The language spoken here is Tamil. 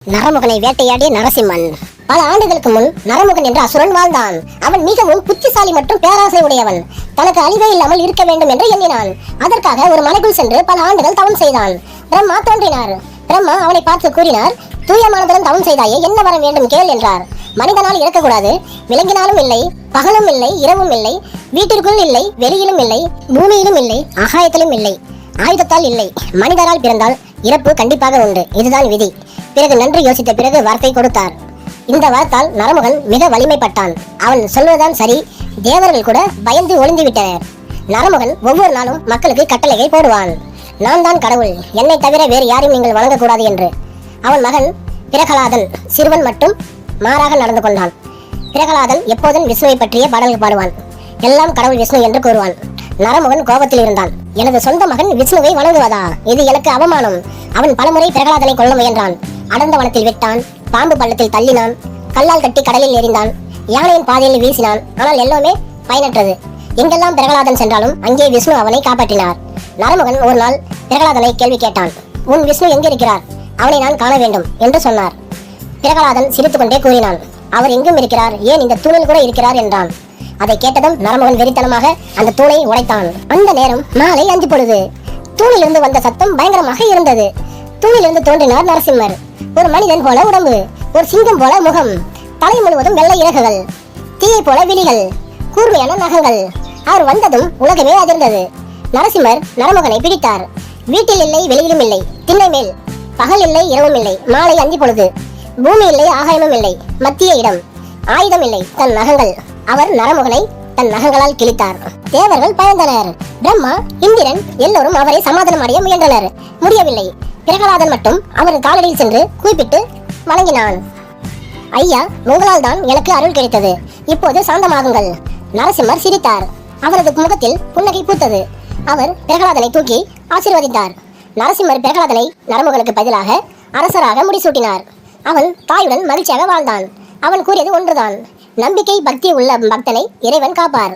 நரமுகனை வேட்டையாடிய நரசிம்மன். பல ஆண்டுகளுக்கு முன் நரமுகன் என்ற அசுரன் வாழ்ந்தான். அவன் மிகவும் புத்திசாலி மற்றும் பேராசை உடையவன். தனக்கு அழிவே இல்லாமல் இருக்க வேண்டும் என்று எண்ணினான். அதற்காக ஒரு மலைக்குள் சென்று பல ஆண்டுகள் தவம் செய்தான். பிரம்மா தோன்றினார். பிரம்மா அவனை பார்த்து கூறினார், தூயமானதுடன் தவம் செய்தாயே, என்ன வர வேண்டும் கேள் என்றார். மனிதனால் இறக்கக்கூடாது, விலங்கினாலும் இல்லை, பகலும் இல்லை, இரவும் இல்லை, வீட்டிற்குள் இல்லை, வெளியிலும் இல்லை, பூமியிலும் இல்லை, ஆகாயத்திலும் இல்லை, ஆயுதத்தால் இல்லை, மனிதரால் பிறந்தால் இறப்பு கண்டிப்பாக உண்டு, இதுதான் விதி. பிறகு நன்றி யோசித்த பிறகு வார்த்தை கொடுத்தார். இந்த வார்த்தால் நரமுகன் மிக வலிமைப்பட்டான். அவன் சொல்வதுதான் சரி, தேவர்கள் கூட பயந்து ஒளிந்து விட்டனர். நரமுகன் ஒவ்வொரு நாளும் மக்களுக்கு கட்டளையை போடுவான். நான் தான் கடவுள், என்னை தவிர வேறு யாரையும் நீங்கள் வணங்கக்கூடாது என்று. அவன் மகன் பிரகலாதன் சிறுவன் மட்டும் மாறாக நடந்து கொண்டான். பிரகலாதன் எப்போதும் விஷ்ணுவை பற்றிய பாடல்கள் பாடுவான். எல்லாம் கடவுள் விஷ்ணு என்று கூறுவான். நரமுகன் கோபத்தில் இருந்தான். எனது சொந்த மகன் விஷ்ணுவை வணங்குவதா? இது எனக்கு அவமானம். அவன் பலமுறை பிரகலாதனை கொல்ல முயன்றான். அடர்ந்த வனத்தில் விட்டான், பாம்பு பள்ளத்தில் தள்ளினான், கல்லால் கட்டி கடலில் எறிந்தான், யானையின் பாதையில் வீசினான். ஆனால் எல்லாமே பயனற்றது. எங்கெல்லாம் பிரகலாதன் சென்றாலும் அங்கே விஷ்ணு அவனை காப்பாற்றினார். நரமுகன் ஒரு நாள் பிரகலாதனை கேள்வி கேட்டான். உன் விஷ்ணு எங்கிருக்கிறார்? அவனை நான் காண வேண்டும் என்று சொன்னார். பிரகலாதன் சிரித்துக்கொண்டே கூறினான், அவர் எங்கும் இருக்கிறார், ஏன் இந்த தூணில் கூட இருக்கிறார் என்றான். அதை கேட்டதும் நரமுகன் வெறித்தனமாக அந்த தூணை உடைத்தான். அந்த நேரம் மாலை 5 பொழுது. தூணிலிருந்து வந்த சத்தம் பயங்கரமாக இருந்தது. தூணிலிருந்து தோன்றினார் நரசிம்மர். ஒரு மனிதன் போல உடம்பு, ஒரு சிங்கம் போல முகம், தலை முழுவதும் வெள்ளை இறகுகள், தீயை போல விழிகள், கூர்மையான நகங்கள். அவர் வந்ததும் உலகமே அதிர்ந்தது. நரசிம்மர் நரமுகனை பிடித்தார். வீட்டில் இல்லை, வெளியிலும் இல்லை, திண்ணை மேல், பகல் இல்லை, இரவும் இல்லை, மாலை 5 பொழுது, பூமி இல்லை, ஆகாயமும் இல்லை, மத்திய இடம், ஆயுதம் இல்லை, தன் நகங்கள். அவர் நரமுகனை தன் நகங்களால் கிழித்தார். தேவர்கள் பயந்தனர். பிரம்மா, இந்திரன் எல்லோரும் அவரை சமாதானம் அடைய முயன்றனர். முடியவில்லை. பிரகலாதன் மட்டும் அவரது காலடியில் சென்று கூப்பிட்டு வணங்கினான். ஐயா, உங்களால் தான் எனக்கு அருள் கிடைத்தது, இப்போது சாந்தமாகுங்கள். நரசிம்மர் சிரித்தார். அவரது முகத்தில் புன்னகை பூத்தது. அவர் பிரகலாதனை தூக்கி ஆசீர்வதித்தார். நரசிம்மர் பிரகலாதனை நரமுகனுக்கு பதிலாக அரசராக முடிசூட்டினார். அவன் தாயுடன் மகிழ்ச்சியாக வாழ்ந்தான். அவன் கூறியது ஒன்றுதான், நம்பிக்கை பக்தி உள்ள பக்தனை இறைவன் காப்பார்.